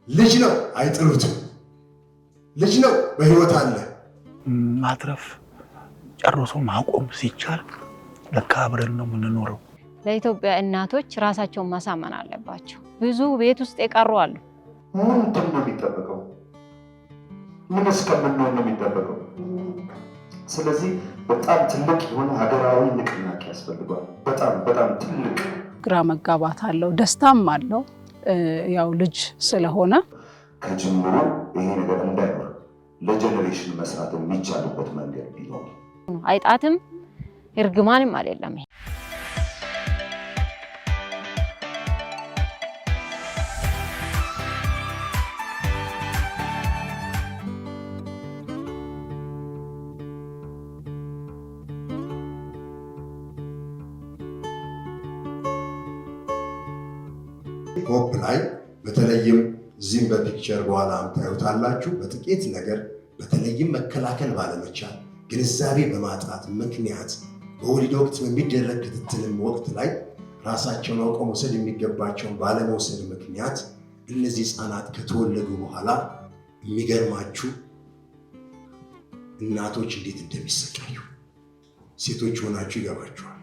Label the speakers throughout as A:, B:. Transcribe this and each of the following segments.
A: ልጅ ነው አይጥሉትም። ልጅ ነው በህይወት አለ።
B: ማትረፍ ጨርሶ ማቆም ሲቻል ለካ አብረን ነው የምንኖረው።
C: ለኢትዮጵያ እናቶች ራሳቸውን ማሳመን አለባቸው። ብዙ ቤት ውስጥ የቀሩ አሉ።
D: ምንድን ነው የሚጠበቀው? ምን እስከምንሆን ነው የሚጠበቀው? ስለዚህ በጣም ትልቅ የሆነ ሀገራዊ ንቅናቄ ያስፈልጋል። በጣም ትልቅ
E: ግራ መጋባት አለው፣ ደስታም አለው። ያው ልጅ ስለሆነ
D: ከጅምሩ ይሄ ነገር እንዳይኖር ለጀኔሬሽን መስራት የሚቻልበት መንገድ ቢኖር
C: አይጣትም እርግማንም አይደለም።
A: ሆፕ ላይ በተለይም እዚህም በፒክቸር በኋላ ታዩታላችሁ። በጥቂት ነገር በተለይም መከላከል ባለመቻል ግንዛቤ በማጣት ምክንያት በወሊድ ወቅት በሚደረግ ክትትልም ወቅት ላይ ራሳቸውን አውቀው መውሰድ የሚገባቸውን ባለመውሰድ ምክንያት እነዚህ ህፃናት ከተወለዱ በኋላ የሚገርማችሁ እናቶች እንዴት እንደሚሰቃዩ ሴቶች ሆናችሁ ይገባችኋል።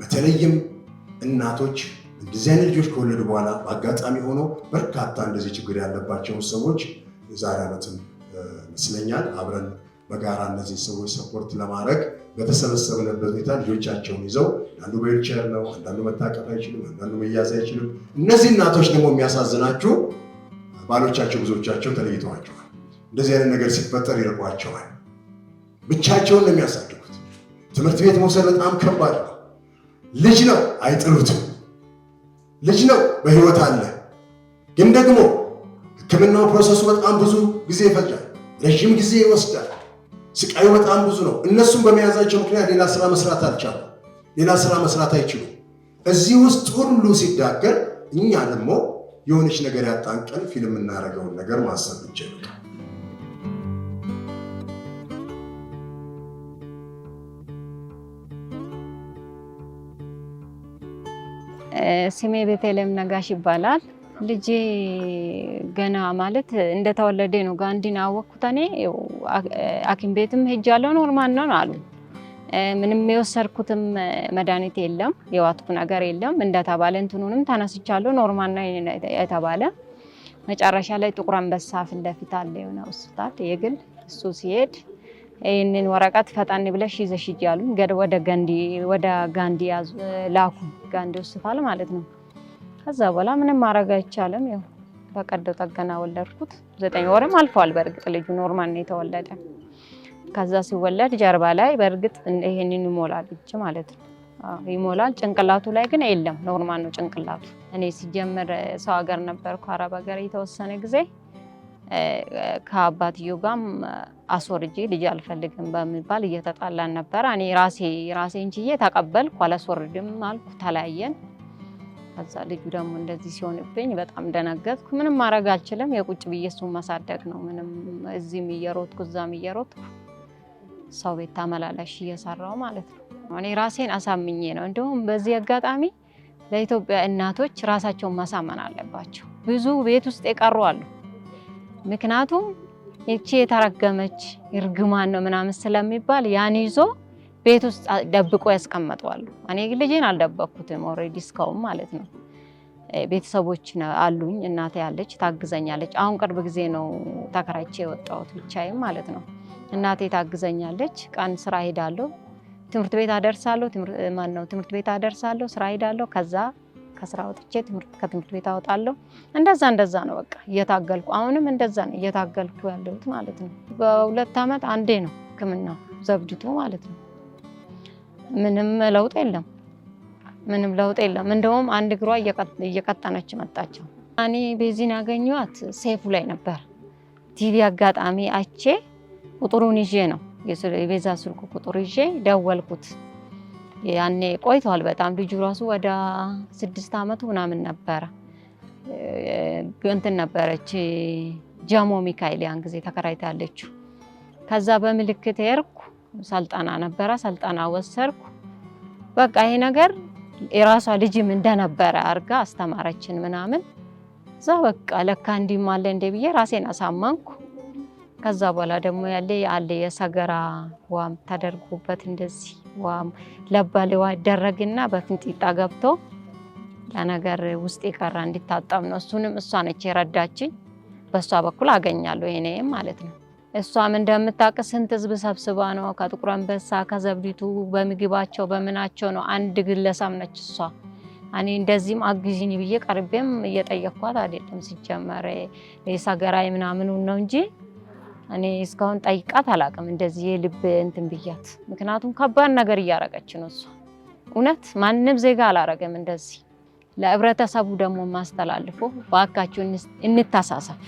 A: በተለይም እናቶች እንደዚህ አይነት ልጆች ከወለዱ በኋላ በአጋጣሚ ሆኖ በርካታ እንደዚህ ችግር ያለባቸውን ሰዎች ዛሬ ዓመትም ይመስለኛል አብረን በጋራ እነዚህ ሰዎች ሰፖርት ለማድረግ በተሰበሰብንበት ሁኔታ ልጆቻቸውን ይዘው አንዱ በዊልቸር ነው፣ አንዳንዱ መታቀፍ አይችልም፣ አንዳንዱ መያዝ አይችልም። እነዚህ እናቶች ደግሞ የሚያሳዝናችሁ ባሎቻቸው ብዙዎቻቸው ተለይተዋቸዋል። እንደዚህ አይነት ነገር ሲፈጠር ይርቋቸዋል። ብቻቸውን ነው የሚያሳድጉት። ትምህርት ቤት መውሰድ በጣም ከባድ ነው። ልጅ ነው አይጥሉትም። ልጅ ነው በህይወት አለ። ግን ደግሞ ሕክምናው ፕሮሰሱ በጣም ብዙ ጊዜ ይፈጃል፣ ረዥም ጊዜ ይወስዳል። ስቃዩ በጣም ብዙ ነው። እነሱም በመያዛቸው ምክንያት ሌላ ስራ መስራት አልቻሉም። ሌላ ስራ መስራት አይችሉም። እዚህ ውስጥ ሁሉ ሲዳገር እኛ ደግሞ የሆነች ነገር ያጣን ቀን ፊልም እናደርገውን ነገር ማሰብ ይችላል።
C: ስሜ ቤተልሔም ነጋሽ ይባላል። ልጄ ገና ማለት እንደተወለደ ነው ጋንዲን አወቅኩት። እኔ ሐኪም ቤትም ሄጃለሁ፣ ኖርማል ነው አሉ። ምንም የወሰድኩትም መድኃኒት የለም፣ የዋጥኩ ነገር የለም። እንደተባለ እንትኑንም ተነስቻለሁ፣ ኖርማል ነው የተባለ። መጨረሻ ላይ ጥቁር አንበሳ ፊት ለፊት አለ የሆነ ሆስፒታል የግል፣ እሱ ሲሄድ ይህንን ወረቀት ፈጣን ብለሽ ይዘሽ ሂጂ አሉኝ። ወደ ጋንዲ ላኩ፣ ጋንዲ ሆስፒታል ማለት ነው። ከዛ በኋላ ምንም ማድረግ አይቻልም። ያው በቀዶ ጥገና ወለድኩት። 9 ወርም አልፏል። በእርግጥ ልጁ ኖርማል ነው የተወለደ። ከዛ ሲወለድ ጀርባ ላይ በእርግጥ ይሄንን ይሞላል እጅ ማለት ነው። ይሞላል። ጭንቅላቱ ላይ ግን የለም፣ ኖርማል ነው ጭንቅላቱ። እኔ ሲጀምር ሰው ሀገር ነበርኩ፣ አረብ ሀገር የተወሰነ ጊዜ ከአባትዮ ጋርም አስወርጄ ልጅ አልፈልግም በሚባል እየተጣላን ነበር። እኔ ራሴን ችዬ ተቀበልኩ፣ አላስወርድም አልኩ፣ ተለያየን። ከዛ ልጁ ደግሞ እንደዚህ ሲሆንብኝ በጣም ደነገጥኩ። ምንም ማድረግ አልችልም። የቁጭ ብዬ እሱን ማሳደግ ነው። ምንም እዚህም እየሮጥኩ እዛም እየሮጥኩ ሰው ቤት ተመላላሽ እየሰራው ማለት ነው። እኔ ራሴን አሳምኜ ነው። እንደውም በዚህ አጋጣሚ ለኢትዮጵያ እናቶች ራሳቸውን ማሳመን አለባቸው። ብዙ ቤት ውስጥ የቀሩ አሉ። ምክንያቱም እቺ የተረገመች እርግማን ነው ምናምን ስለሚባል ያን ይዞ ቤት ውስጥ ደብቆ ያስቀምጣሉ። እኔ ልጄን አልደበኩትም ኦልሬዲ እስካሁን ማለት ነው። ቤተሰቦች አሉኝ፣ እናቴ ያለች ታግዘኛለች። አሁን ቅርብ ጊዜ ነው ተከራይቼ የወጣሁት ብቻዬን ማለት ነው። እናቴ ታግዘኛለች። ቀን ስራ ሄዳለሁ፣ ትምህርት ቤት አደርሳለሁ፣ ስራ ሄዳለሁ። ከዛ ከስራ ወጥቼ ከትምህርት ቤት አወጣለሁ። እንደዛ ነው በቃ እየታገልኩ፣ አሁንም እንደዛ ነው እየታገልኩ ያለሁት ማለት ነው። በ2 ዓመት አንዴ ነው ሕክምናው ዘብድቶ ማለት ነው። ምንም ለውጥ የለም። እንደውም አንድ እግሯ እየቀጠነች መጣቸው። እኔ ቤዚን ያገኘኋት ሴፉ ላይ ነበር። ቲቪ አጋጣሚ አይቼ ቁጥሩን ይዤ ነው የቤዛ ስልኩ ቁጥር ይዤ ደወልኩት። ያኔ ቆይቷል በጣም ልጁ ራሱ ወደ 6 ዓመቱ ምናምን ነበረ። እንትን ነበረች ጃሞ ሚካኤል ያን ጊዜ ተከራይታለችው። ከዛ በምልክት ሄድኩ። ሰልጣና ነበረ፣ ሰልጣና ወሰርኩ። በቃ ይሄ ነገር የራሷ ልጅም እንደነበረ አርጋ አስተማረችን ምናምን። እዛ በቃ ለካ እንዲህም አለ እንደ ብዬ ራሴን አሳመንኩ። ከዛ በኋላ ደግሞ ያለ የሰገራ ዋም ተደርጎበት እንደዚህ ዋም ለባለዋ ይደረግና በፍንጢጣ ገብቶ ለነገር ውስጥ የቀራ እንዲታጠብ ነው። እሱንም እሷ ነች የረዳችኝ። በሷ በኩል አገኛለሁ እኔም ማለት ነው። እሷም እንደምታውቅ ስንት ህዝብ ሰብስባ ነው ከጥቁር አንበሳ ከዘብዲቱ በምግባቸው በምናቸው ነው። አንድ ግለሰብ ነች እሷ። እኔ እንደዚህም አግዥኝ ብዬ ቀርቤም እየጠየኳት አይደለም። ሲጀመር የሰገራይ ምናምኑ ነው እንጂ እኔ እስካሁን ጠይቃት አላውቅም እንደዚህ የልብ እንትን ብያት። ምክንያቱም ከባድ ነገር እያረገች ነው እሷ። እውነት ማንም ዜጋ አላረገም እንደዚህ። ለህብረተሰቡ ደግሞ ማስተላልፎ ባካችሁ እንተሳሰብ፣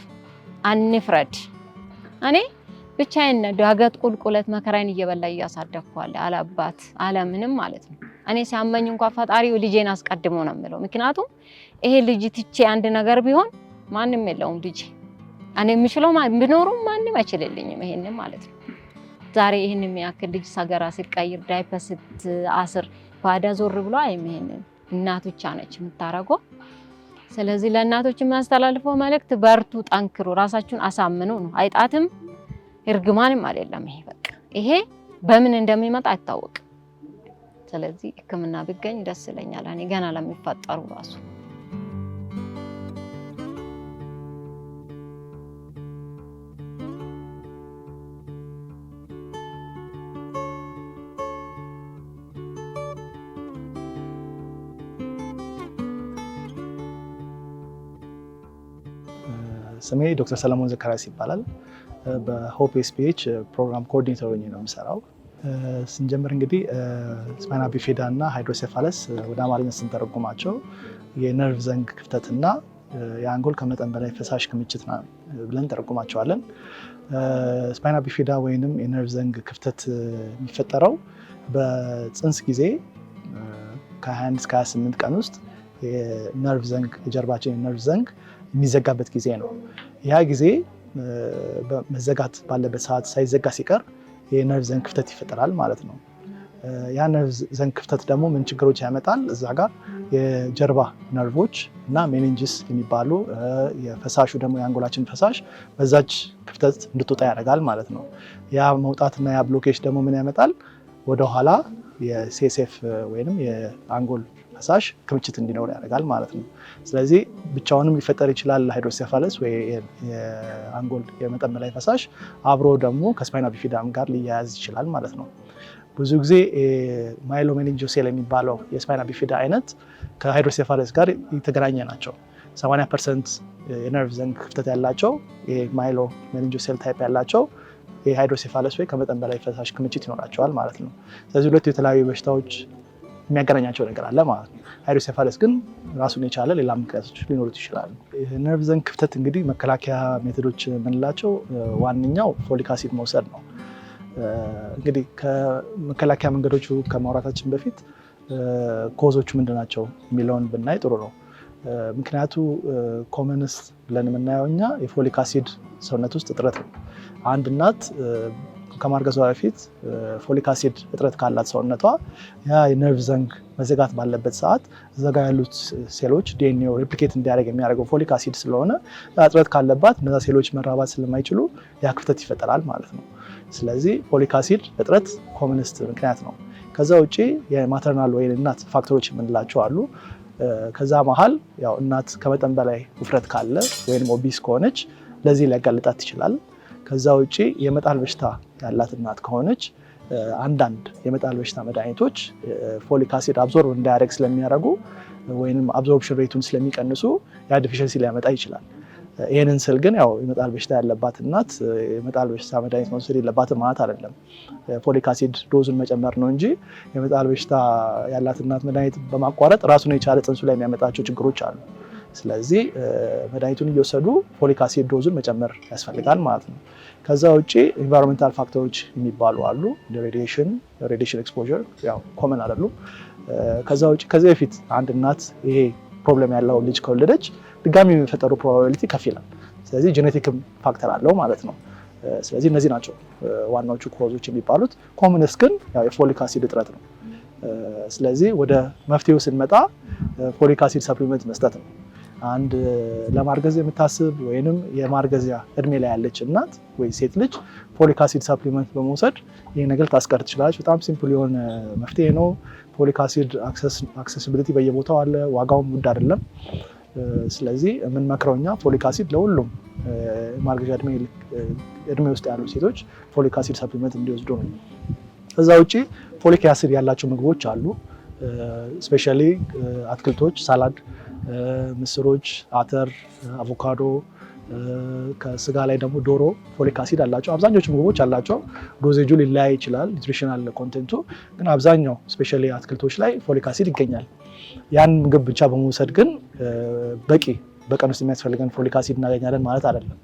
C: አንፍረድ። እኔ ብቻዬን ዳገት ቁልቁለት መከራዬን እየበላ እያሳደግኳለ አላባት አለምንም ማለት ነው። እኔ ሲያመኝ እንኳን ፈጣሪው ልጄን አስቀድሞ ነው የምለው። ምክንያቱም ይሄ ልጅ ትቼ አንድ ነገር ቢሆን ማንም የለውም ልጄ። እኔ የምችለው ቢኖሩም ማንም አይችልልኝም ይሄንን ማለት ነው። ዛሬ ይሄን የሚያክል ልጅ ሰገራ ሲቀይር ዳይፐር ስትአስር ባዳ ዞር ብሎ አይመሄንን እናት ብቻ ነች የምታረገው። ስለዚህ ለእናቶች የሚያስተላልፈው መልእክት በርቱ፣ ጠንክሩ፣ ራሳችሁን አሳምኑ ነው። አይጣትም እርግማንም አይደለም ይሄ። በቃ ይሄ በምን እንደሚመጣ አይታወቅም። ስለዚህ ሕክምና ቢገኝ ደስ ይለኛል እኔ ገና ለሚፈጠሩ ራሱ።
F: ስሜ ዶክተር ሰለሞን ዘካሪያስ ይባላል። በሆፕ ኤስፒኤች ፕሮግራም ኮኦርዲኔተር ሆኜ ነው የምሰራው። ስንጀምር እንግዲህ ስፓይና ቢፊዳ እና ሃይድሮሴፋለስ ወደ አማርኛ ስንተረጉማቸው የነርቭ ዘንግ ክፍተትና የአንጎል ከመጠን በላይ ፈሳሽ ክምችት ብለን ተረጉማቸዋለን። ስፓይና ቢፊዳ ወይንም የነርቭ ዘንግ ክፍተት የሚፈጠረው በፅንስ ጊዜ ከ21 እስከ 28 ቀን ውስጥ የነርቭ ዘንግ የጀርባችን የነርቭ ዘንግ የሚዘጋበት ጊዜ ነው። ያ ጊዜ መዘጋት ባለበት ሰዓት ሳይዘጋ ሲቀር የነርቭ ዘንግ ክፍተት ይፈጠራል ማለት ነው። ያ ነርቭ ዘንግ ክፍተት ደግሞ ምን ችግሮች ያመጣል? እዛ ጋር የጀርባ ነርቮች እና ሜኒንጅስ የሚባሉ የፈሳሹ ደግሞ የአንጎላችን ፈሳሽ በዛች ክፍተት እንድትወጣ ያደርጋል ማለት ነው። ያ መውጣትና ያ ብሎኬጅ ደግሞ ምን ያመጣል? ወደኋላ የሲኤስኤፍ ወይም የአንጎል ፈሳሽ ክምችት እንዲኖር ያደርጋል ማለት ነው። ስለዚህ ብቻውንም ሊፈጠር ይችላል ሃይድሮሴፋለስ ወይ የአንጎል የመጠን በላይ ፈሳሽ፣ አብሮ ደግሞ ከስፓይና ቢፊዳም ጋር ሊያያዝ ይችላል ማለት ነው። ብዙ ጊዜ ማይሎሜኒንጂዮሴል የሚባለው የስፓይና ቢፊዳ አይነት ከሃይድሮሴፋለስ ጋር የተገናኘ ናቸው። 80% የነርቭ ዘንግ ክፍተት ያላቸው ማይሎሜኒንጂዮሴል ታይፕ ያላቸው የሃይድሮሴፋለስ ወይ ከመጠን በላይ ፈሳሽ ክምችት ይኖራቸዋል ማለት ነው። ስለዚህ ሁለቱ የተለያዩ በሽታዎች የሚያገናኛቸው ነገር አለ ማለት ነው። ሃይድሮሴፋለስ ግን ራሱን የቻለ ሌላ ምክንያቶች ሊኖሩት ይችላሉ። የነርቭ ዘንግ ክፍተት እንግዲህ መከላከያ ሜቶዶች የምንላቸው ዋነኛው ፎሊክ አሲድ መውሰድ ነው። እንግዲህ ከመከላከያ መንገዶቹ ከማውራታችን በፊት ኮዞቹ ምንድናቸው የሚለውን ብናይ ጥሩ ነው። ምክንያቱ ኮመንስ ብለን የምናየው እኛ የፎሊክ አሲድ ሰውነት ውስጥ እጥረት ነው። አንድ እናት ከማርገዟ በፊት ፎሊክ አሲድ እጥረት ካላት ሰውነቷ ያ የነርቭ ዘንግ መዘጋት ባለበት ሰዓት እዛ ጋ ያሉት ሴሎች ዲኤንኤው ሬፕሊኬት እንዲያደርግ የሚያደርገው ፎሊክ አሲድ ስለሆነ እጥረት ካለባት እነዛ ሴሎች መራባት ስለማይችሉ ያ ክፍተት ይፈጠራል ማለት ነው። ስለዚህ ፎሊክ አሲድ እጥረት ኮመንስት ምክንያት ነው። ከዛ ውጭ የማተርናል ወይ እናት ፋክተሮች የምንላቸው አሉ። ከዛ መሀል ያው እናት ከመጠን በላይ ውፍረት ካለ ወይም ኦቢስ ከሆነች ለዚህ ሊያጋልጣት ይችላል። ከዛ ውጭ የመጣል በሽታ ያላት እናት ከሆነች አንዳንድ የመጣል በሽታ መድኃኒቶች ፎሊክ አሲድ አብዞርብ እንዳያደርግ ስለሚያደርጉ ወይም አብዞርፕሽን ሬቱን ስለሚቀንሱ ያ ዲፊሸንሲ ሊያመጣ ይችላል። ይህንን ስል ግን ያው የመጣል በሽታ ያለባት እናት የመጣል በሽታ መድኃኒት መውሰድ የለባትም ማለት አይደለም። ፎሊክ አሲድ ዶዙን መጨመር ነው እንጂ የመጣል በሽታ ያላት እናት መድኃኒት በማቋረጥ ራሱን የቻለ ፅንሱ ላይ የሚያመጣቸው ችግሮች አሉ። ስለዚህ መድኃኒቱን እየወሰዱ ፎሊክ አሲድ ዶዙን መጨመር ያስፈልጋል ማለት ነው። ከዛ ውጭ ኢንቫይሮንሜንታል ፋክተሮች የሚባሉ አሉ። ሬዲዬሽን ኤክስፖዠር ያው ኮመን አይደሉም። ከዛ ውጭ ከዚህ በፊት አንድ እናት ይሄ ፕሮብለም ያለው ልጅ ከወለደች ድጋሚ የሚፈጠሩ ፕሮባቢሊቲ ከፍ ይላል። ስለዚህ ጄኔቲክም ፋክተር አለው ማለት ነው። ስለዚህ እነዚህ ናቸው ዋናዎቹ ኮዞች የሚባሉት። ኮመንስ ግን ያው የፎሊክ አሲድ እጥረት ነው። ስለዚህ ወደ መፍትሄው ስንመጣ ፎሊክ አሲድ ሰፕሊመንት መስጠት ነው። አንድ ለማርገዝ የምታስብ ወይንም የማርገዚያ እድሜ ላይ ያለች እናት ወይ ሴት ልጅ ፎሊክ አሲድ ሰፕሊመንት በመውሰድ ይህ ነገር ታስቀር ትችላለች። በጣም ሲምፕል የሆነ መፍትሄ ነው። ፎሊክ አሲድ አክሰሲቢሊቲ በየቦታው አለ፣ ዋጋውም ውድ አይደለም። ስለዚህ የምንመክረው እኛ ፎሊክ አሲድ ለሁሉም ማርገዣ እድሜ ውስጥ ያሉ ሴቶች ፎሊክ አሲድ ሰፕሊመንት እንዲወስዱ ነው። ከዛ ውጭ ፎሊክ አሲድ ያላቸው ምግቦች አሉ። ስፔሻሊ አትክልቶች፣ ሳላድ፣ ምስሮች፣ አተር፣ አቮካዶ፣ ከስጋ ላይ ደግሞ ዶሮ ፎሊክ አሲድ አላቸው። አብዛኞቹ ምግቦች አላቸው። ዶዜጁ ሊለያይ ይችላል፣ ኒትሪሽናል ኮንቴንቱ ግን አብዛኛው ስፔሻሊ አትክልቶች ላይ ፎሊክ አሲድ ይገኛል። ያን ምግብ ብቻ በመውሰድ ግን በቂ በቀን ውስጥ የሚያስፈልገን ፎሊክ አሲድ እናገኛለን ማለት አይደለም።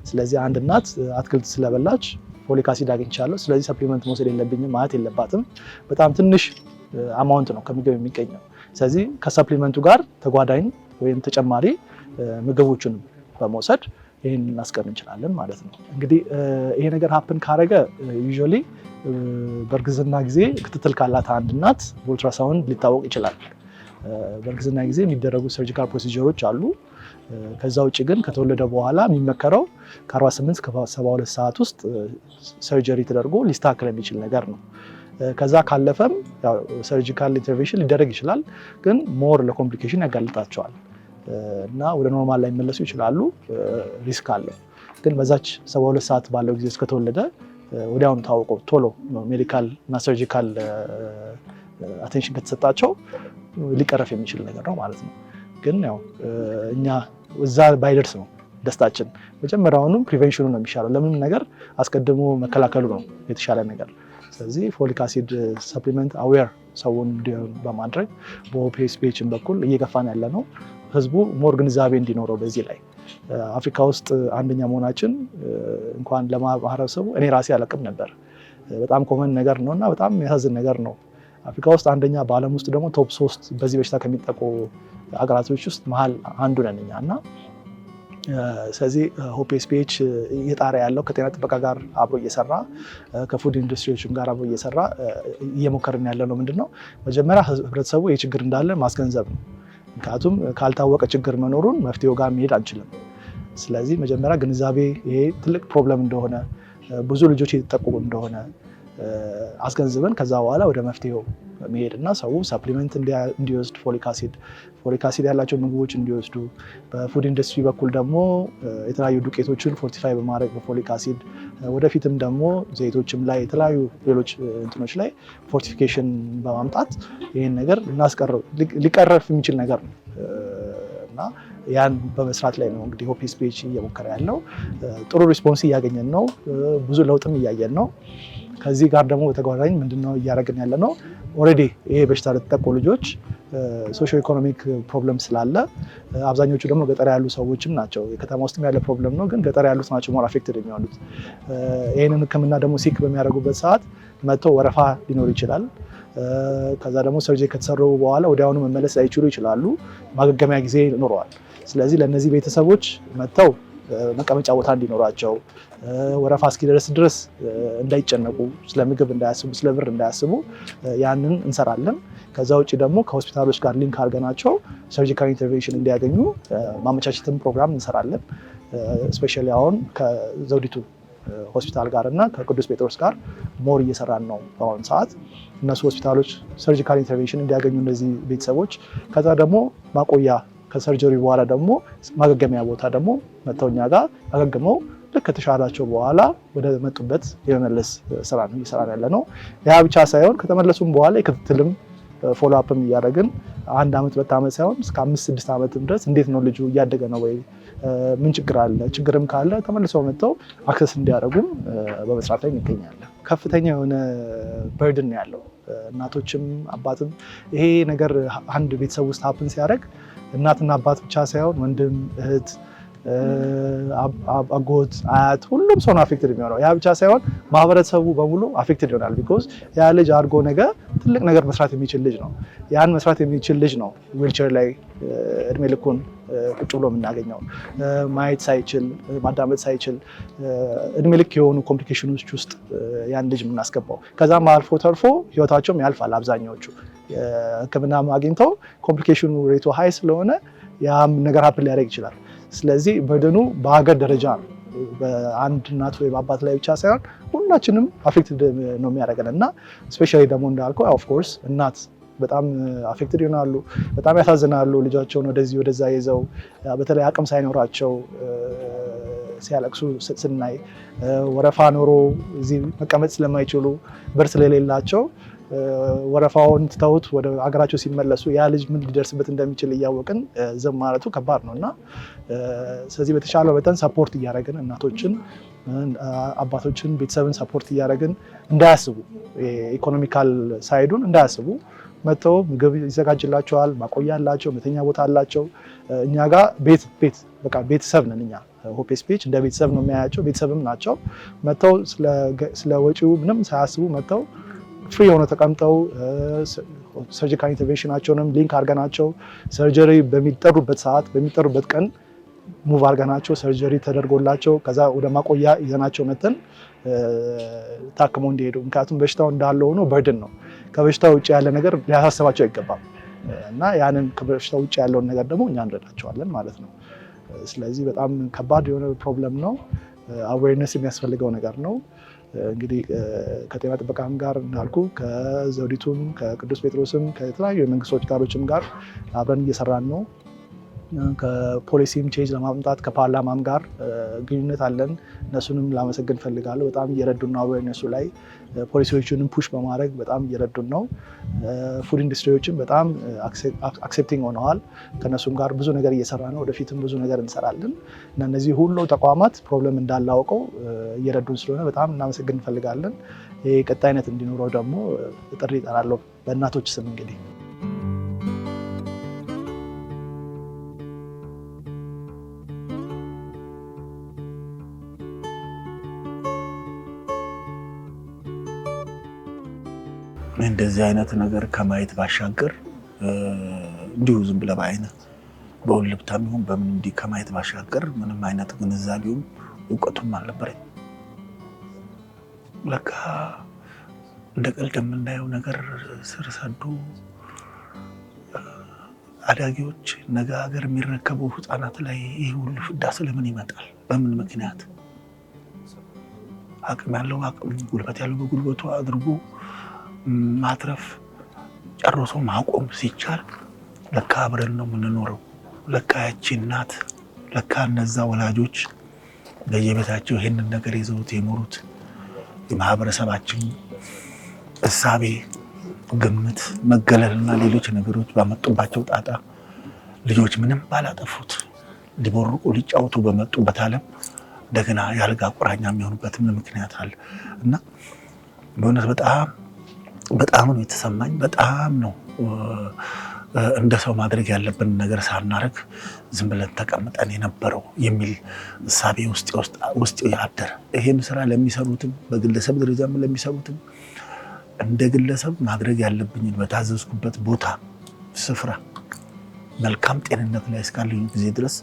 F: ስለዚህ አንድ እናት አትክልት ስለበላች ፎሊክ አሲድ አግኝቻለሁ ስለዚህ ሰፕሊመንት መውሰድ የለብኝም ማለት የለባትም። በጣም ትንሽ አማውንት ነው ከምግብ የሚገኘው። ስለዚህ ከሰፕሊመንቱ ጋር ተጓዳኝ ወይም ተጨማሪ ምግቦችን በመውሰድ ይህን እናስቀር እንችላለን ማለት ነው። እንግዲህ ይሄ ነገር ሀፕን ካረገ ዩዥዋሊ በእርግዝና ጊዜ ክትትል ካላት አንድ እናት በultrasound ሊታወቅ ይችላል። በእርግዝና ጊዜ የሚደረጉ ሰርጂካል ፕሮሲጀሮች አሉ። ከዛ ውጭ ግን ከተወለደ በኋላ የሚመከረው ከ48 እስከ 72 ሰዓት ውስጥ ሰርጀሪ ተደርጎ ሊስተካከል የሚችል ነገር ነው። ከዛ ካለፈም ሰርጂካል ኢንተርቬንሽን ሊደረግ ይችላል፣ ግን ሞር ለኮምፕሊኬሽን ያጋልጣቸዋል እና ወደ ኖርማል ላይ መለሱ ይችላሉ። ሪስክ አለው። ግን በዛች 72 ሰዓት ባለው ጊዜ እስከተወለደ ወዲያውኑ ታውቆ ቶሎ ሜዲካል እና ሰርጂካል አቴንሽን ከተሰጣቸው ሊቀረፍ የሚችል ነገር ነው ማለት ነው። ግን ያው እኛ እዛ ባይደርስ ነው ደስታችን። መጀመሪያውንም ፕሪቬንሽኑ ነው የሚሻለው። ለምንም ነገር አስቀድሞ መከላከሉ ነው የተሻለ ነገር። ስለዚህ ፎሊክ አሲድ ሰፕሊመንት አዌር ሰውን በማድረግ በኦፒኤስፒኤችን በኩል እየገፋን ያለ ነው። ህዝቡ ሞር ግንዛቤ እንዲኖረው በዚህ ላይ አፍሪካ ውስጥ አንደኛ መሆናችን እንኳን ለማህበረሰቡ እኔ ራሴ አላውቅም ነበር። በጣም ኮመን ነገር ነው እና በጣም የሚያሳዝን ነገር ነው። አፍሪካ ውስጥ አንደኛ፣ በዓለም ውስጥ ደግሞ ቶፕ 3 በዚህ በሽታ ከሚጠቁ አገራቶች ውስጥ መሀል አንዱ ነን እኛ እና ስለዚህ ሆፕኤስፒኤች እየጣረ ያለው ከጤና ጥበቃ ጋር አብሮ እየሰራ ከፉድ ኢንዱስትሪዎችም ጋር አብሮ እየሰራ እየሞከርን ያለ ነው። ምንድነው መጀመሪያ ህብረተሰቡ ይህ ችግር እንዳለ ማስገንዘብ ነው። ምክንያቱም ካልታወቀ ችግር መኖሩን መፍትሄው ጋር መሄድ አንችልም። ስለዚህ መጀመሪያ ግንዛቤ ይሄ ትልቅ ፕሮብለም እንደሆነ ብዙ ልጆች የተጠቁ እንደሆነ አስገንዝበን ከዛ በኋላ ወደ መፍትሄው መሄድ እና ሰው ሰፕሊመንት እንዲወስድ ፎሊክ አሲድ ያላቸው ምግቦች እንዲወስዱ፣ በፉድ ኢንዱስትሪ በኩል ደግሞ የተለያዩ ዱቄቶችን ፎርቲፋይ በማድረግ በፎሊክ አሲድ ወደፊትም ደግሞ ዘይቶችም ላይ የተለያዩ ሌሎች እንትኖች ላይ ፎርቲፊኬሽን በማምጣት ይህን ነገር እናስቀረው ሊቀረፍ የሚችል ነገር ነው እና ያን በመስራት ላይ ነው እንግዲህ ሆፕኤስፒኤች እየሞከረ ያለው። ጥሩ ሪስፖንስ እያገኘን ነው። ብዙ ለውጥም እያየን ነው። ከዚህ ጋር ደግሞ በተጓዳኝ ምንድነው እያደረግን ያለ ነው? ኦልሬዲ ይሄ በሽታ ለተጠቁ ልጆች ሶሾ ኢኮኖሚክ ፕሮብለም ስላለ አብዛኞቹ ደግሞ ገጠር ያሉ ሰዎችም ናቸው። የከተማ ውስጥም ያለ ፕሮብለም ነው፣ ግን ገጠር ያሉት ናቸው ሞር አፌክትድ የሚሆኑት። ይህንን ሕክምና ደግሞ ሲክ በሚያደርጉበት ሰዓት መጥተው ወረፋ ሊኖር ይችላል። ከዛ ደግሞ ሰርጀሪ ከተሰሩ በኋላ ወዲያውኑ መመለስ ላይችሉ ይችላሉ። ማገገሚያ ጊዜ ይኖረዋል። ስለዚህ ለእነዚህ ቤተሰቦች መጥተው መቀመጫ ቦታ እንዲኖራቸው ወረፋ እስኪደርስ ድረስ እንዳይጨነቁ፣ ስለ ምግብ እንዳያስቡ፣ ስለ ብር እንዳያስቡ ያንን እንሰራለን። ከዛ ውጭ ደግሞ ከሆስፒታሎች ጋር ሊንክ አድርገናቸው ሰርጂካል ኢንተርቬንሽን እንዲያገኙ ማመቻቸትን ፕሮግራም እንሰራለን። ስፔሻሊ አሁን ከዘውዲቱ ሆስፒታል ጋር እና ከቅዱስ ጴጥሮስ ጋር ሞር እየሰራን ነው በአሁኑ ሰዓት። እነሱ ሆስፒታሎች ሰርጂካል ኢንተርቬንሽን እንዲያገኙ እነዚህ ቤተሰቦች፣ ከዛ ደግሞ ማቆያ ከሰርጀሪ በኋላ ደግሞ ማገገሚያ ቦታ ደግሞ መተው እኛ ጋር አገግመው ልክ ከተሻላቸው በኋላ ወደ መጡበት የመመለስ ስራ ነው እየሰራን ያለ ነው። ያ ብቻ ሳይሆን ከተመለሱም በኋላ የክትትልም ፎሎ አፕም እያደረግን 1 ዓመት 2 ዓመት ሳይሆን እስከ 5-6 ዓመትም ድረስ እንዴት ነው ልጁ እያደገ ነው ወይ፣ ምን ችግር አለ፣ ችግርም ካለ ተመልሰው መጥተው አክሰስ እንዲያደርጉም በመስራት ላይ እንገኛለን። ከፍተኛ የሆነ በርድን ያለው እናቶችም አባትም ይሄ ነገር አንድ ቤተሰብ ውስጥ ሀፕን ሲያደርግ እናትና አባት ብቻ ሳይሆን ወንድም፣ እህት፣ አጎት፣ አያት ሁሉም ሰው ነው አፌክትድ የሚሆነው። ያ ብቻ ሳይሆን ማህበረሰቡ በሙሉ አፌክትድ ይሆናል። ቢኮዝ ያ ልጅ አድጎ ነገ ትልቅ ነገር መስራት የሚችል ልጅ ነው። ያን መስራት የሚችል ልጅ ነው ዊልቸር ላይ እድሜ ልኩን ቁጭ ብሎ የምናገኘው። ማየት ሳይችል ማዳመጥ ሳይችል እድሜ ልክ የሆኑ ኮምፕሊኬሽኖች ውስጥ ያን ልጅ የምናስገባው። ከዛም አልፎ ተርፎ ህይወታቸውም ያልፋል። አብዛኛዎቹ ሕክምና አግኝተው ኮምፕሊኬሽኑ ሬቱ ሀይ ስለሆነ ያም ነገር ሀፕን ሊያደርግ ይችላል። ስለዚህ በርደኑ በሀገር ደረጃ ነው፣ በአንድ እናት ወይ በአባት ላይ ብቻ ሳይሆን ሁላችንም አፌክትድ ነው የሚያደርገን እና ስፔሻሊ ደግሞ እንዳልከው ኦፍ ኮርስ እናት በጣም አፌክትድ ይሆናሉ። በጣም ያሳዝናሉ። ልጃቸውን ወደዚህ ወደዛ ይዘው በተለይ አቅም ሳይኖራቸው ሲያለቅሱ ስናይ ወረፋ ኖሮ እዚህ መቀመጥ ስለማይችሉ ብር ስለሌላቸው ወረፋውን ትተውት ወደ ሀገራቸው ሲመለሱ ያ ልጅ ምን ሊደርስበት እንደሚችል እያወቅን ዝም ማለቱ ከባድ ነው እና ስለዚህ በተሻለ መጠን ሰፖርት እያደረግን እናቶችን፣ አባቶችን፣ ቤተሰብን ሰፖርት እያደረግን እንዳያስቡ ኢኮኖሚካል ሳይዱን እንዳያስቡ መጥተው ምግብ ይዘጋጅላቸዋል፣ ማቆያ አላቸው፣ መተኛ ቦታ አላቸው። እኛ ጋር በቃ ቤተሰብ ነን እኛ ሆፕ ስፒች እንደ ቤተሰብ ነው የሚያያቸው፣ ቤተሰብም ናቸው። መጥተው ስለ ወጪው ምንም ሳያስቡ መጥተው ፍሪ ሆነው ተቀምጠው ሰርጂካል ኢንተርቬንሽናቸውንም ሊንክ አድርገናቸው ሰርጀሪ በሚጠሩበት ሰዓት በሚጠሩበት ቀን ሙቭ አድርገናቸው ሰርጀሪ ተደርጎላቸው ከዛ ወደ ማቆያ ይዘናቸው መተን ታክመው እንዲሄዱ። ምክንያቱም በሽታው እንዳለ ሆኖ በርድን ነው፣ ከበሽታው ውጭ ያለ ነገር ሊያሳስባቸው አይገባም እና ያንን ከበሽታው ውጭ ያለውን ነገር ደግሞ እኛ እንረዳቸዋለን ማለት ነው። ስለዚህ በጣም ከባድ የሆነ ፕሮብለም ነው። አዌርነስ የሚያስፈልገው ነገር ነው። እንግዲህ ከጤና ጥበቃም ጋር እንዳልኩ ከዘውዲቱም ከቅዱስ ጴጥሮስም ከተለያዩ የመንግስት ሆስፒታሎችም ጋር አብረን እየሰራን ነው። ከፖሊሲም ቼንጅ ለማምጣት ከፓርላማም ጋር ግንኙነት አለን። እነሱንም ላመሰግን ፈልጋለሁ። በጣም እየረዱን ነው። አዌርነሱ ላይ ፖሊሲዎችንም ፑሽ በማድረግ በጣም እየረዱን ነው። ፉድ ኢንዱስትሪዎችም በጣም አክሴፕቲንግ ሆነዋል። ከእነሱም ጋር ብዙ ነገር እየሰራ ነው። ወደፊትም ብዙ ነገር እንሰራለን እና እነዚህ ሁሉ ተቋማት ፕሮብለም እንዳላውቀው እየረዱን ስለሆነ በጣም እናመሰግን እንፈልጋለን። ይህ ቀጣይነት እንዲኖረው ደግሞ ጥሪ እጠራለሁ በእናቶች ስም እንግዲህ
B: እንደዚህ አይነት ነገር ከማየት ባሻገር እንዲሁ ዝም ብለህ በአይነት በውልብታም ይሁን በምን እንዲህ ከማየት ባሻገር ምንም አይነት ግንዛቤውም እውቀቱም አልነበረኝ። ለካ እንደ ቀልድ የምናየው ነገር ስር ሰዱ አዳጊዎች ነገ ሀገር የሚረከቡ ህፃናት ላይ ይህ ሁሉ ፍዳ ስለምን ይመጣል? በምን ምክንያት? አቅም ያለው አቅም፣ ጉልበት ያለው በጉልበቱ አድርጎ ማትረፍ ጨርሶ ማቆም ሲቻል ለካ አብረን ነው የምንኖረው። ለካ ያቺ እናት፣ ለካ እነዛ ወላጆች በየቤታቸው ይሄንን ነገር ይዘውት የኖሩት የማህበረሰባችን እሳቤ፣ ግምት፣ መገለልና ሌሎች ነገሮች ባመጡባቸው ጣጣ ልጆች ምንም ባላጠፉት ሊቦርቁ ሊጫወቱ በመጡበት ዓለም እንደገና ያልጋ ቁራኛ የሚሆኑበት ምን ምክንያት አለ? እና በእውነት በጣም ነው የተሰማኝ። በጣም ነው እንደ ሰው ማድረግ ያለብን ነገር ሳናረግ ዝም ብለን ተቀምጠን የነበረው የሚል እሳቤ ውስጥ ያደረ። ይሄን ስራ ለሚሰሩትም በግለሰብ ደረጃም ለሚሰሩትም እንደ ግለሰብ ማድረግ ያለብኝን በታዘዝኩበት ቦታ ስፍራ መልካም ጤንነት ላይ እስካለኝ ጊዜ ድረስ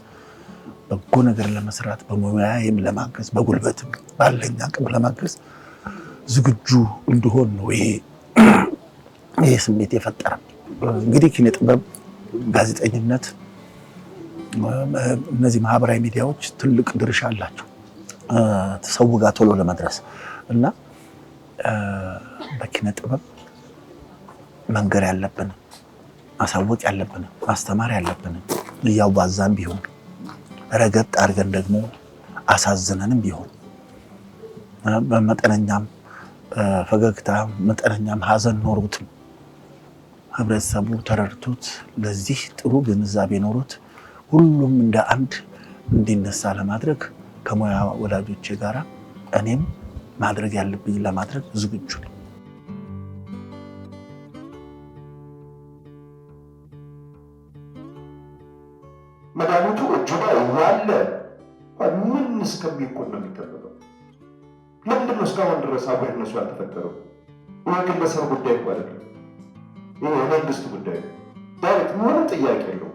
B: በጎ ነገር ለመስራት በሙያዬም ለማገዝ በጉልበትም ባለኝ አቅም ለማገዝ ዝግጁ እንደሆን ነው ይሄ ስሜት የፈጠረ። እንግዲህ ኪነ ጥበብ፣ ጋዜጠኝነት፣ እነዚህ ማህበራዊ ሚዲያዎች ትልቅ ድርሻ አላቸው ሰው ጋር ቶሎ ለመድረስ እና በኪነ ጥበብ መንገር ያለብን፣ ማሳወቅ ያለብን፣ ማስተማር ያለብን እያዋዛን ቢሆን ረገጥ አድርገን ደግሞ አሳዝነንም ቢሆን በመጠነኛም ፈገግታ መጠነኛም ሀዘን ኖሮትም ህብረተሰቡ ተረድቶት ለዚህ ጥሩ ግንዛቤ ኖሮት ሁሉም እንደ አንድ እንዲነሳ ለማድረግ ከሙያ ወላጆቼ ጋር እኔም ማድረግ ያለብኝ ለማድረግ ዝግጁ ነኝ።
D: መድኃኒቱ እጁ ላይ ያለ ምን እስከሚቆን ነው የሚጠበቀው? ለምንድን ነው እስካሁን ድረስ አዌርነሱ ያልተፈጠረው? ይህ ግለሰብ ጉዳይ እኮ አይደለም። ይህ የመንግስት ጉዳይ ነው። ዳይሬክት ምንም ጥያቄ የለውም።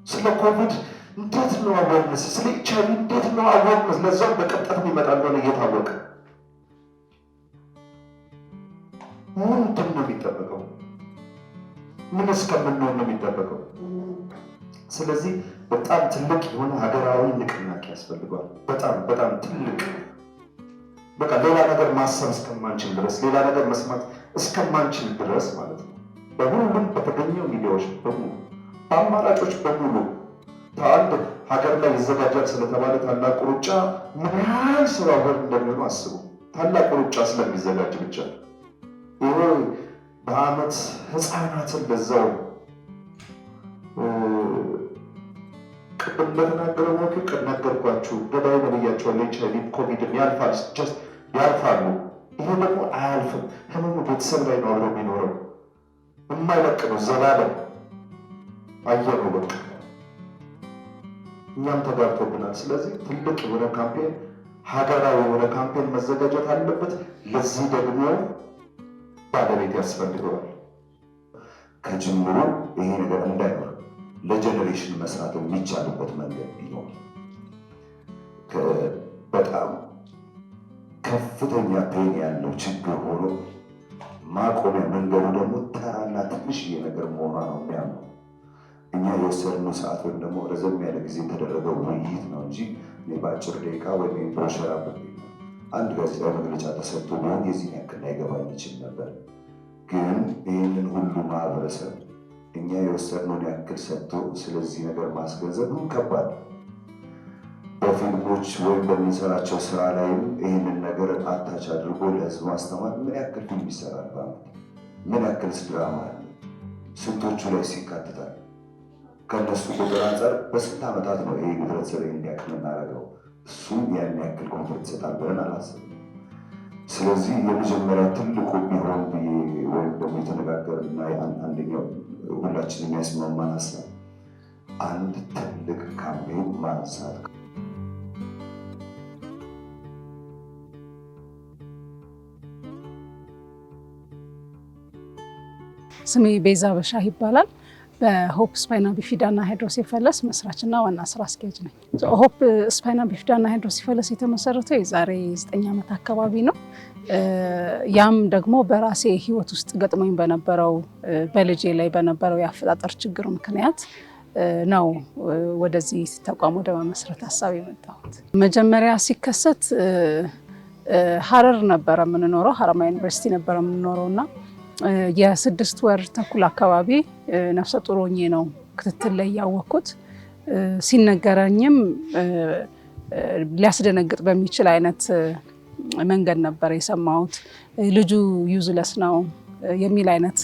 D: ስለ ኮቪድ እንዴት ነው አዌርነስ? ስለ ኤችአይቪ እንዴት ነው አዌርነስ? ለዛም በቀጥታ የሚመጣ እንደሆነ እየታወቀ ምንድን ነው የሚጠበቀው? ምን እስከምንሆን ነው የሚጠበቀው? ስለዚህ በጣም ትልቅ የሆነ ሀገራዊ ንቅናቄ ያስፈልገዋል። በጣም ትልቅ በቃ ሌላ ነገር ማሰብ እስከማንችል ድረስ ሌላ ነገር መስማት እስከማንችል ድረስ ማለት ነው። በሁሉም በተገኘው ሚዲያዎች በሙሉ በአማራጮች በሙሉ አንድ ሀገር ላይ ይዘጋጃል ስለተባለ ታላቁ ሩጫ ምን ያህል ሰው ሀገር እንደሚሆኑ አስቡ። ታላቁ ሩጫ ስለሚዘጋጅ ብቻ ይሄ በአመት ህፃናትን ለዛው ቅድም እንደተናገረው ነው ነገርኳችሁ። ገዳይ ነብያቸው ለኤችአይቪ ኮቪድም ያልፋል ያልፋሉ። ይሄ ደግሞ አያልፍም። ህመሙ ቤተሰብ ላይ ነው አብሮ የሚኖረው የማይለቅ ነው ዘላለም አየሩ በቃ እኛም ተጋርቶብናል። ስለዚህ ትልቅ የሆነ ካምፔን ሀገራዊ የሆነ ካምፔን መዘጋጀት አለበት። ለዚህ ደግሞ ባለቤት ያስፈልገዋል። ከጅምሩ ይሄ ነገር እንዳይኖር ለጀኔሬሽን መስራት የሚቻልበት መንገድ ቢኖር በጣም ከፍተኛ ፔን ያለው ችግር ሆኖ ማቆሚያ መንገዱ ደግሞ ተራና ትንሽዬ ነገር መሆኗ ነው የሚያምነው። እኛ የወሰድነው ሰዓት ወይም ደግሞ ረዘም ያለ ጊዜ የተደረገው ውይይት ነው እንጂ በአጭር ደቂቃ ወይም ብሮሸር አንድ ጋዜጣዊ መግለጫ ተሰጥቶ ቢሆን የዚህን ያክል ላይገባኝ ይችል ነበር። ግን ይህንን ሁሉ ማህበረሰብ እኛ የወሰድነውን ያክል ሰጥቶ ስለዚህ ነገር ማስገንዘብ ከባድ ነው። በፊልሞች ወይም በምንሰራቸው ስራ ላይም ይህንን ነገር አታች አድርጎ ለህዝብ ማስተማር ምን ያክል ፊልም ይሰራል በአመት? ምን ያክል ድራማ አለ? ስንቶቹ ላይ ሲካትታል? ከነሱ ቁጥር አንጻር በስንት ዓመታት ነው ይሄ ህብረተሰብ እንዲያውቅ የምናደርገው? እሱም ያን ያክል ኮንፈርት ይሰጣል ብለን አላስብም። ስለዚህ የመጀመሪያ ትልቁ ቢሆን ወይም ደግሞ የተነጋገርና አንደኛው ሁላችን የሚያስማማን ሀሳብ አንድ ትልቅ ካምፔን ማንሳት።
E: ስሜ ቤዛ በሻህ ይባላል። በሆፕ ስፓይና ቢፊዳ እና ሃይድሮሴፈለስ መስራችና ዋና ስራ አስኪያጅ ነኝ። ሆፕ ስፓይና ቢፊዳ እና ሃይድሮሴፈለስ የተመሰረተው የዛሬ 9 ዓመት አካባቢ ነው። ያም ደግሞ በራሴ ህይወት ውስጥ ገጥሞኝ በነበረው በልጄ ላይ በነበረው የአፈጣጠር ችግር ምክንያት ነው ወደዚህ ተቋም ወደ መመስረት ሀሳብ የመጣሁት። መጀመሪያ ሲከሰት ሀረር ነበረ የምንኖረው፣ ሀረማያ ዩኒቨርሲቲ ነበረ የምንኖረው እና የ6 ወር ተኩል አካባቢ ነፍሰ ጡር ሆኜ ነው ክትትል ላይ ያወቅኩት። ሲነገረኝም ሊያስደነግጥ በሚችል አይነት መንገድ ነበር የሰማሁት። ልጁ ዩዝለስ ነው የሚል አይነት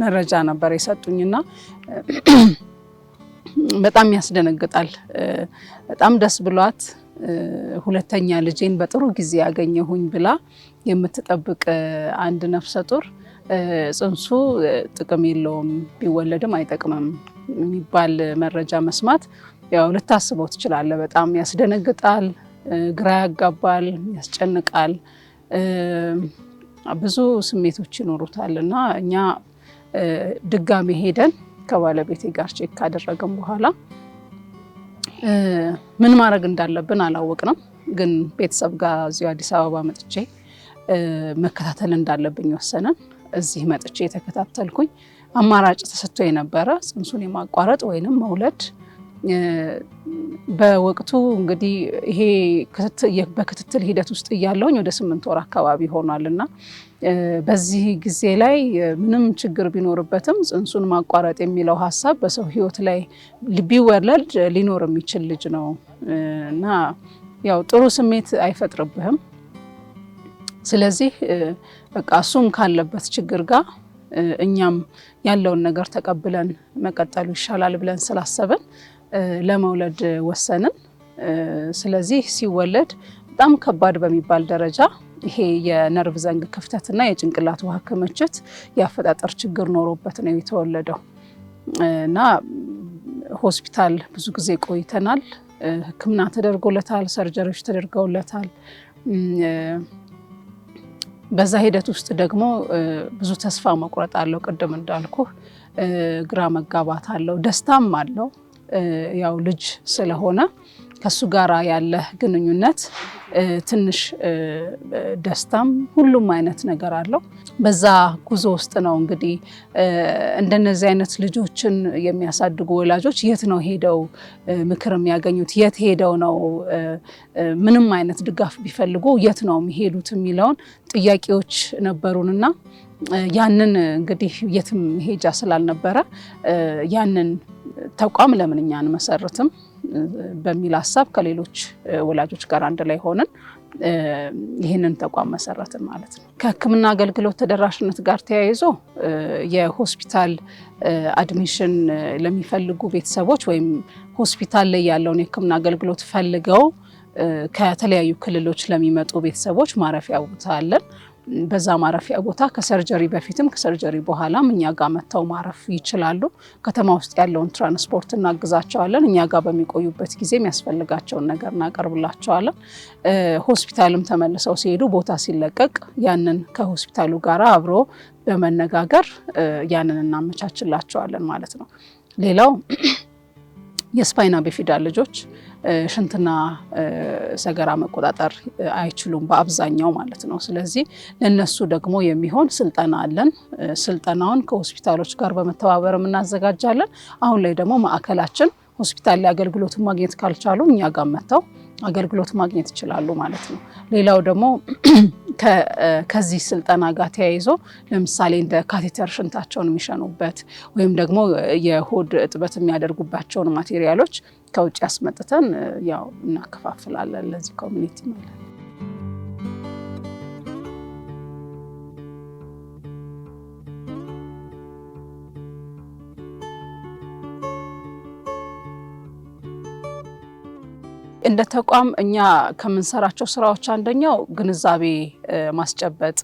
E: መረጃ ነበር የሰጡኝና በጣም ያስደነግጣል። በጣም ደስ ብሏት ሁለተኛ ልጄን በጥሩ ጊዜ ያገኘሁኝ ብላ የምትጠብቅ አንድ ነፍሰ ጡር ጽንሱ ጥቅም የለውም ቢወለድም አይጠቅምም የሚባል መረጃ መስማት ያው ልታስበው ትችላለህ። በጣም ያስደነግጣል፣ ግራ ያጋባል፣ ያስጨንቃል፣ ብዙ ስሜቶች ይኖሩታል እና እኛ ድጋሜ ሄደን ከባለቤቴ ጋር ቼክ ካደረገን በኋላ ምን ማድረግ እንዳለብን አላወቅንም። ግን ቤተሰብ ጋር እዚሁ አዲስ አበባ መጥቼ መከታተል እንዳለብኝ ወሰነን። እዚህ መጥቼ የተከታተልኩኝ አማራጭ ተሰጥቶ የነበረ ጽንሱን የማቋረጥ ወይንም መውለድ። በወቅቱ እንግዲህ ይሄ በክትትል ሂደት ውስጥ እያለሁኝ ወደ 8 ወር አካባቢ ሆኗል እና በዚህ ጊዜ ላይ ምንም ችግር ቢኖርበትም ጽንሱን ማቋረጥ የሚለው ሀሳብ በሰው ሕይወት ላይ ቢወለድ ሊኖር የሚችል ልጅ ነው እና ያው ጥሩ ስሜት አይፈጥርብህም። ስለዚህ በቃ እሱም ካለበት ችግር ጋር እኛም ያለውን ነገር ተቀብለን መቀጠሉ ይሻላል ብለን ስላሰብን ለመውለድ ወሰንን። ስለዚህ ሲወለድ በጣም ከባድ በሚባል ደረጃ ይሄ የነርቭ ዘንግ ክፍተትና የጭንቅላት ውሃ ክምችት የአፈጣጠር ችግር ኖሮበት ነው የተወለደው እና ሆስፒታል ብዙ ጊዜ ቆይተናል። ሕክምና ተደርጎለታል፣ ሰርጀሪዎች ተደርገውለታል። በዛ ሂደት ውስጥ ደግሞ ብዙ ተስፋ መቁረጥ አለው። ቅድም እንዳልኩ ግራ መጋባት አለው፣ ደስታም አለው። ያው ልጅ ስለሆነ ከሱ ጋራ ያለ ግንኙነት ትንሽ ደስታም ሁሉም አይነት ነገር አለው። በዛ ጉዞ ውስጥ ነው እንግዲህ እንደነዚህ አይነት ልጆችን የሚያሳድጉ ወላጆች የት ነው ሄደው ምክር የሚያገኙት፣ የት ሄደው ነው ምንም አይነት ድጋፍ ቢፈልጉ የት ነው የሚሄዱት የሚለውን ጥያቄዎች ነበሩንና ያንን እንግዲህ የትም ሄጃ ስላልነበረ ያንን ተቋም ለምን እኛ አንመሰርትም በሚል ሀሳብ ከሌሎች ወላጆች ጋር አንድ ላይ ሆነን ይህንን ተቋም መሰረትን ማለት ነው። ከሕክምና አገልግሎት ተደራሽነት ጋር ተያይዞ የሆስፒታል አድሚሽን ለሚፈልጉ ቤተሰቦች ወይም ሆስፒታል ላይ ያለውን የሕክምና አገልግሎት ፈልገው ከተለያዩ ክልሎች ለሚመጡ ቤተሰቦች ማረፊያ ቦታ አለን። በዛ ማረፊያ ቦታ ከሰርጀሪ በፊትም ከሰርጀሪ በኋላም እኛ ጋር መተው ማረፍ ይችላሉ። ከተማ ውስጥ ያለውን ትራንስፖርት እናግዛቸዋለን። እኛ ጋር በሚቆዩበት ጊዜ የሚያስፈልጋቸውን ነገር እናቀርብላቸዋለን። ሆስፒታልም ተመልሰው ሲሄዱ ቦታ ሲለቀቅ ያንን ከሆስፒታሉ ጋር አብሮ በመነጋገር ያንን እናመቻችላቸዋለን ማለት ነው። ሌላው የስፓይና ቢፊዳ ልጆች ሽንትና ሰገራ መቆጣጠር አይችሉም በአብዛኛው ማለት ነው። ስለዚህ ለነሱ ደግሞ የሚሆን ስልጠና አለን። ስልጠናውን ከሆስፒታሎች ጋር በመተባበር እናዘጋጃለን። አሁን ላይ ደግሞ ማዕከላችን ሆስፒታል ላይ አገልግሎት ማግኘት ካልቻሉ እኛ ጋር መጥተው አገልግሎት ማግኘት ይችላሉ ማለት ነው። ሌላው ደግሞ ከዚህ ስልጠና ጋር ተያይዞ ለምሳሌ እንደ ካቴተር ሽንታቸውን የሚሸኑበት ወይም ደግሞ የሆድ እጥበት የሚያደርጉባቸውን ማቴሪያሎች ከውጭ ያስመጥተን ያው እናከፋፍላለን ለዚህ ኮሚኒቲ ማለት ነው። እንደ ተቋም እኛ ከምንሰራቸው ስራዎች አንደኛው ግንዛቤ ማስጨበጥ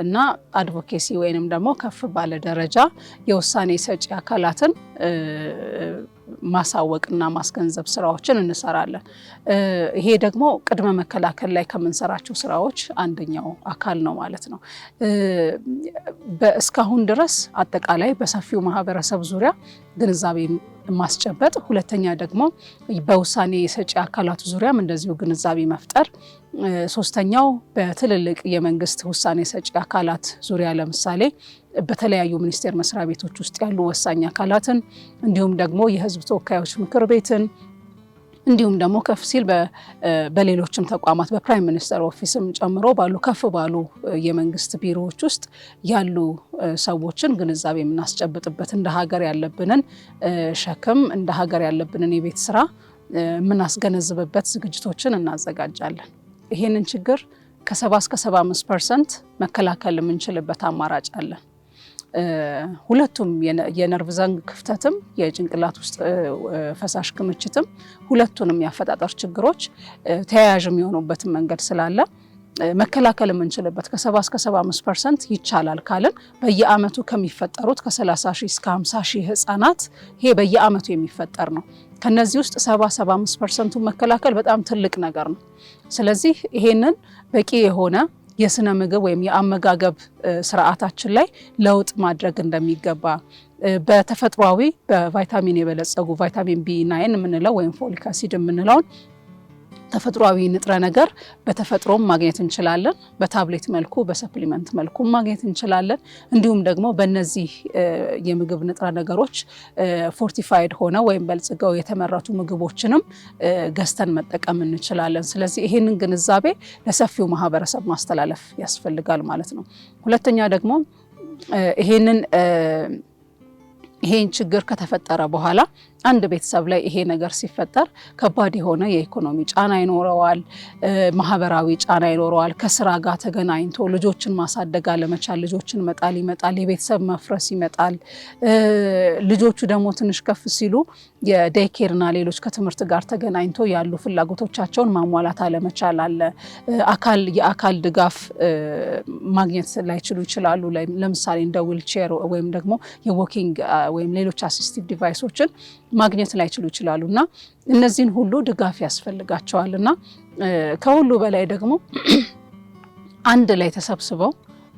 E: እና አድቮኬሲ ወይንም ደግሞ ከፍ ባለ ደረጃ የውሳኔ ሰጪ አካላትን ማሳወቅና ማስገንዘብ ስራዎችን እንሰራለን። ይሄ ደግሞ ቅድመ መከላከል ላይ ከምንሰራቸው ስራዎች አንደኛው አካል ነው ማለት ነው። እስካሁን ድረስ አጠቃላይ በሰፊው ማህበረሰብ ዙሪያ ግንዛቤ ማስጨበጥ፣ ሁለተኛ ደግሞ በውሳኔ ሰጪ አካላቱ ዙሪያም እንደዚሁ ግንዛቤ መፍጠር፣ ሶስተኛው በትልልቅ የመንግስት ውሳኔ ሰጪ አካላት ዙሪያ ለምሳሌ በተለያዩ ሚኒስቴር መስሪያ ቤቶች ውስጥ ያሉ ወሳኝ አካላትን እንዲሁም ደግሞ የህዝብ ተወካዮች ምክር ቤትን እንዲሁም ደግሞ ከፍ ሲል በሌሎችም ተቋማት በፕራይም ሚኒስተር ኦፊስም ጨምሮ ባሉ ከፍ ባሉ የመንግስት ቢሮዎች ውስጥ ያሉ ሰዎችን ግንዛቤ የምናስጨብጥበት እንደ ሀገር ያለብንን ሸክም እንደ ሀገር ያለብንን የቤት ስራ የምናስገነዝብበት ዝግጅቶችን እናዘጋጃለን። ይሄንን ችግር ከ70 እስከ 75% መከላከል የምንችልበት አማራጭ አለን። ሁለቱም የነርቭ ዘንግ ክፍተትም የጭንቅላት ውስጥ ፈሳሽ ክምችትም ሁለቱንም ያፈጣጠር ችግሮች ተያያዥ የሚሆኑበትን መንገድ ስላለ መከላከል የምንችልበት ከ70 እስከ 75% ይቻላል ካልን በየአመቱ ከሚፈጠሩት ከ30 ሺህ እስከ 50 ሺህ ህፃናት ይሄ በየአመቱ የሚፈጠር ነው። ከነዚህ ውስጥ 70-75% መከላከል በጣም ትልቅ ነገር ነው። ስለዚህ ይሄንን በቂ የሆነ የስነ ምግብ ወይም የአመጋገብ ስርዓታችን ላይ ለውጥ ማድረግ እንደሚገባ በተፈጥሯዊ በቫይታሚን የበለጸጉ ቫይታሚን B9 የምንለው ወይም ፎሊክ አሲድ የምንለውን ተፈጥሯዊ ንጥረ ነገር በተፈጥሮም ማግኘት እንችላለን። በታብሌት መልኩ በሰፕሊመንት መልኩ ማግኘት እንችላለን። እንዲሁም ደግሞ በእነዚህ የምግብ ንጥረ ነገሮች ፎርቲፋይድ ሆነው ወይም በልጽገው የተመረቱ ምግቦችንም ገዝተን መጠቀም እንችላለን። ስለዚህ ይሄንን ግንዛቤ ለሰፊው ማህበረሰብ ማስተላለፍ ያስፈልጋል ማለት ነው። ሁለተኛ ደግሞ ይሄን ችግር ከተፈጠረ በኋላ አንድ ቤተሰብ ላይ ይሄ ነገር ሲፈጠር ከባድ የሆነ የኢኮኖሚ ጫና ይኖረዋል፣ ማህበራዊ ጫና ይኖረዋል። ከስራ ጋር ተገናኝቶ ልጆችን ማሳደግ አለመቻል፣ ልጆችን መጣል ይመጣል፣ የቤተሰብ መፍረስ ይመጣል። ልጆቹ ደግሞ ትንሽ ከፍ ሲሉ የዴይኬርና ሌሎች ከትምህርት ጋር ተገናኝቶ ያሉ ፍላጎቶቻቸውን ማሟላት አለመቻል አለ። የአካል ድጋፍ ማግኘት ላይችሉ ይችላሉ። ለምሳሌ እንደ ዊልቼር ወይም ደግሞ የዎኪንግ ወይም ሌሎች አሲስቲቭ ዲቫይሶችን ማግኘት ላይችሉ ይችላሉ እና እነዚህን ሁሉ ድጋፍ ያስፈልጋቸዋል እና ከሁሉ በላይ ደግሞ አንድ ላይ ተሰብስበው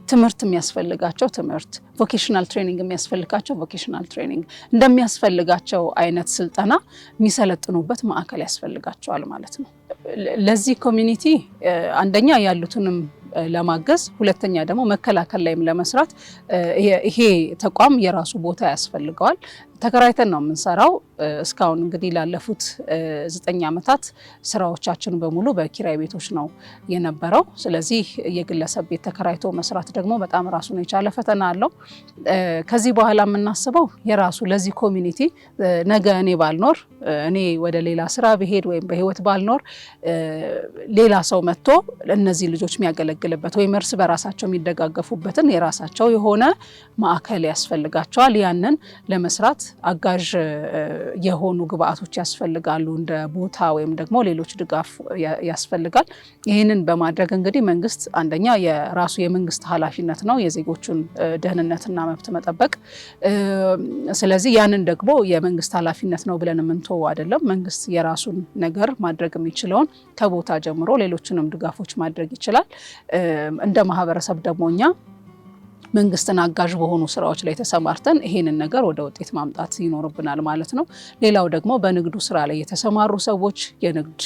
E: ትምህርት የሚያስፈልጋቸው ትምህርት፣ ቮኬሽናል ትሬኒንግ የሚያስፈልጋቸው ቮኬሽናል ትሬኒንግ፣ እንደሚያስፈልጋቸው አይነት ስልጠና የሚሰለጥኑበት ማዕከል ያስፈልጋቸዋል ማለት ነው። ለዚህ ኮሚኒቲ አንደኛ ያሉትንም ለማገዝ፣ ሁለተኛ ደግሞ መከላከል ላይም ለመስራት ይሄ ተቋም የራሱ ቦታ ያስፈልገዋል። ተከራይተን ነው የምንሰራው። እስካሁን እንግዲህ ላለፉት 9 ዓመታት ስራዎቻችን በሙሉ በኪራይ ቤቶች ነው የነበረው። ስለዚህ የግለሰብ ቤት ተከራይቶ መስራት ደግሞ በጣም ራሱን የቻለ ፈተና አለው። ከዚህ በኋላ የምናስበው የራሱ ለዚህ ኮሚኒቲ ነገ እኔ ባልኖር፣ እኔ ወደ ሌላ ስራ ብሄድ ወይም በህይወት ባልኖር ሌላ ሰው መጥቶ እነዚህ ልጆች የሚያገለግልበት ወይም እርስ በራሳቸው የሚደጋገፉበትን የራሳቸው የሆነ ማዕከል ያስፈልጋቸዋል። ያንን ለመስራት አጋዥ የሆኑ ግብአቶች ያስፈልጋሉ፣ እንደ ቦታ ወይም ደግሞ ሌሎች ድጋፍ ያስፈልጋል። ይህንን በማድረግ እንግዲህ መንግስት አንደኛ የራሱ የመንግስት ኃላፊነት ነው የዜጎቹን ደህንነትና መብት መጠበቅ። ስለዚህ ያንን ደግሞ የመንግስት ኃላፊነት ነው ብለን የምንተው አይደለም። መንግስት የራሱን ነገር ማድረግ የሚችለውን ከቦታ ጀምሮ ሌሎችንም ድጋፎች ማድረግ ይችላል። እንደ ማህበረሰብ ደግሞ እኛ መንግስትን አጋዥ በሆኑ ስራዎች ላይ ተሰማርተን ይሄንን ነገር ወደ ውጤት ማምጣት ይኖርብናል ማለት ነው። ሌላው ደግሞ በንግዱ ስራ ላይ የተሰማሩ ሰዎች የንግድ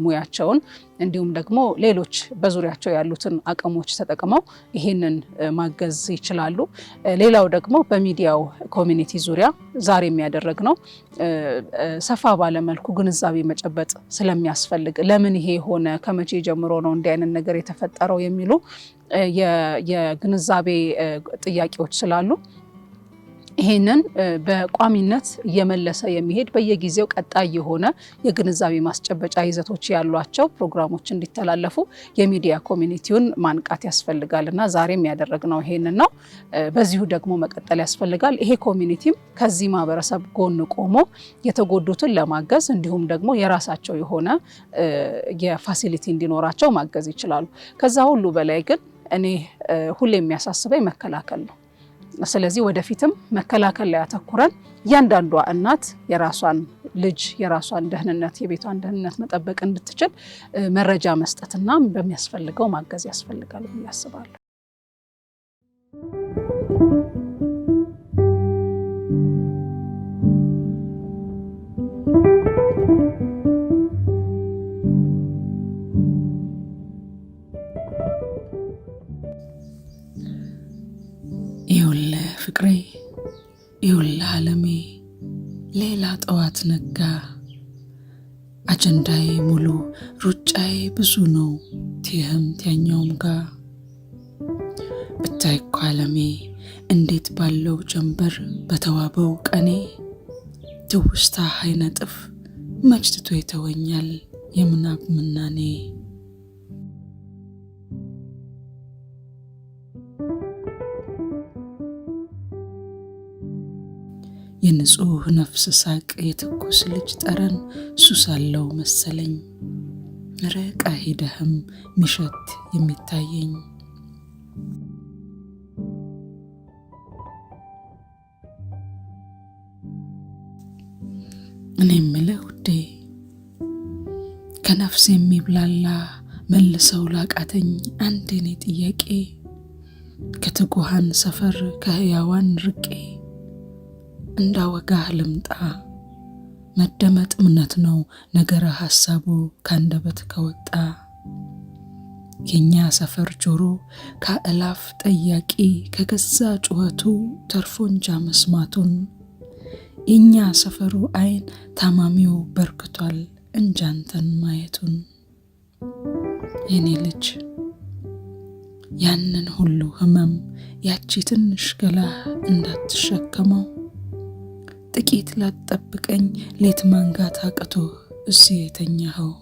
E: ሙያቸውን እንዲሁም ደግሞ ሌሎች በዙሪያቸው ያሉትን አቅሞች ተጠቅመው ይሄንን ማገዝ ይችላሉ። ሌላው ደግሞ በሚዲያው ኮሚኒቲ ዙሪያ ዛሬ የሚያደርግነው ሰፋ ባለመልኩ ግንዛቤ መጨበጥ ስለሚያስፈልግ ለምን ይሄ ሆነ፣ ከመቼ ጀምሮ ነው እንዲህ አይነት ነገር የተፈጠረው የሚሉ የግንዛቤ ጥያቄዎች ስላሉ ይሄንን በቋሚነት እየመለሰ የሚሄድ በየጊዜው ቀጣይ የሆነ የግንዛቤ ማስጨበጫ ይዘቶች ያሏቸው ፕሮግራሞች እንዲተላለፉ የሚዲያ ኮሚኒቲውን ማንቃት ያስፈልጋልና ዛሬም ያደረግነው ይሄንን ነው። በዚሁ ደግሞ መቀጠል ያስፈልጋል። ይሄ ኮሚኒቲም ከዚህ ማህበረሰብ ጎን ቆሞ የተጎዱትን ለማገዝ እንዲሁም ደግሞ የራሳቸው የሆነ የፋሲሊቲ እንዲኖራቸው ማገዝ ይችላሉ። ከዛ ሁሉ በላይ ግን እኔ ሁሌ የሚያሳስበኝ መከላከል ነው። ስለዚህ ወደፊትም መከላከል ላይ አተኩረን እያንዳንዷ እናት የራሷን ልጅ የራሷን ደህንነት የቤቷን ደህንነት መጠበቅ እንድትችል መረጃ መስጠትና በሚያስፈልገው ማገዝ ያስፈልጋል ብዬ አስባለሁ።
G: ፍቅሬ ይኸውልህ ዓለሜ ሌላ ጠዋት ነጋ፣ አጀንዳዬ ሙሉ ሩጫዬ ብዙ ነው ቲህም ቲያኛውም ጋ። ብታይ እኮ ዓለሜ እንዴት ባለው ጀንበር በተዋበው ቀኔ ትውስታ አይነጥፍ መች ትቶ ይተወኛል የምናብ ምናኔ። የንጹህ ነፍስ ሳቅ የትኩስ ልጅ ጠረን ሱሳለው መሰለኝ፣ ርቃ ሄደህም ሚሸት የሚታየኝ። እኔ የምልህ ውዴ ከነፍስ የሚብላላ መልሰው ላቃተኝ አንድ የኔ ጥያቄ፣ ከትጉሃን ሰፈር ከህያዋን ርቄ እንዳወጋህ ልምጣ። መደመጥ እምነት ነው ነገረ ሐሳቡ ካንደበት ከወጣ። የኛ ሰፈር ጆሮ ከአላፍ ጠያቂ ከገዛ ጩኸቱ ተርፎ እንጃ መስማቱን። የኛ ሰፈሩ አይን ታማሚው በርክቷል እንጃንተን ማየቱን። የኔ ልጅ ያንን ሁሉ ህመም ያቺ ትንሽ ገላ እንዳትሸከመው፣ ጥቂት ላትጠብቀኝ ሌት ማንጋት አቅቶ እዚህ የተኛኸው።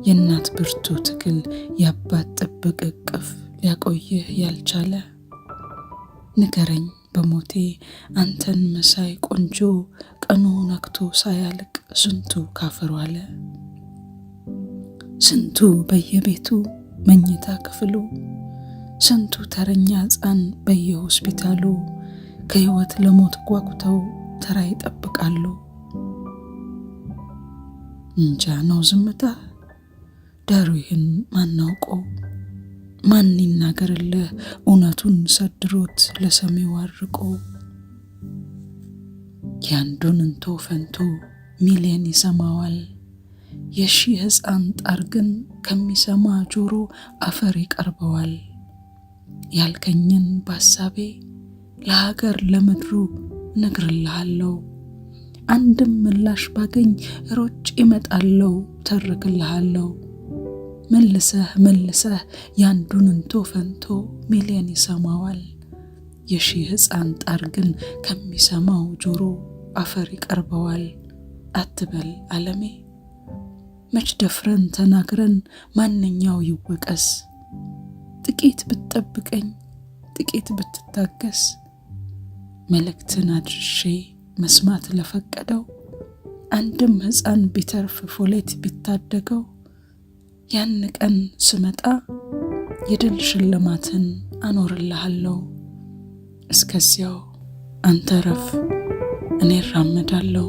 G: የእናት ብርቱ ትግል የአባት ጥብቅ እቅፍ ሊያቆይህ ያልቻለ፣ ንገረኝ በሞቴ አንተን መሳይ ቆንጆ ቀኑ ነክቶ ሳያልቅ ስንቱ ካፈሩ አለ። ስንቱ በየቤቱ መኝታ ክፍሉ፣ ስንቱ ተረኛ ሕፃን በየሆስፒታሉ ከህይወት ለሞት ጓጉተው ተራ ይጠብቃሉ። እንጃ ነው ዝምታ ዳሩ ይህን ማናውቀው ማን ይናገርልህ እውነቱን ሰድሮት ለሰሚው አርቆ ያንዱን እንቶ ፈንቶ ሚሊየን ይሰማዋል የሺህ ሕፃን ጣር ግን ከሚሰማ ጆሮ አፈር ይቀርበዋል ያልከኝን በሐሳቤ ለሀገር ለምድሩ ነግርልሃለሁ አንድም ምላሽ ባገኝ ሮጭ ይመጣለው ተርክልሃለሁ መልሰህ ያንዱን እንቶ ፈንቶ ሚሊየን ይሰማዋል የሺህ ሕፃን ጣር ግን ከሚሰማው ጆሮ አፈር ይቀርበዋል አትበል ዓለሜ መች ደፍረን ተናግረን ማንኛው ይወቀስ ጥቂት ብትጠብቀኝ ጥቂት ብትታገስ መልእክትን አድርሼ መስማት ለፈቀደው አንድም ሕፃን ቢተርፍ ፎሌት ቢታደገው ያን ቀን ስመጣ የድል ሽልማትን አኖርልሃለሁ እስከዚያው አንተ ረፍ እኔ እራመዳለሁ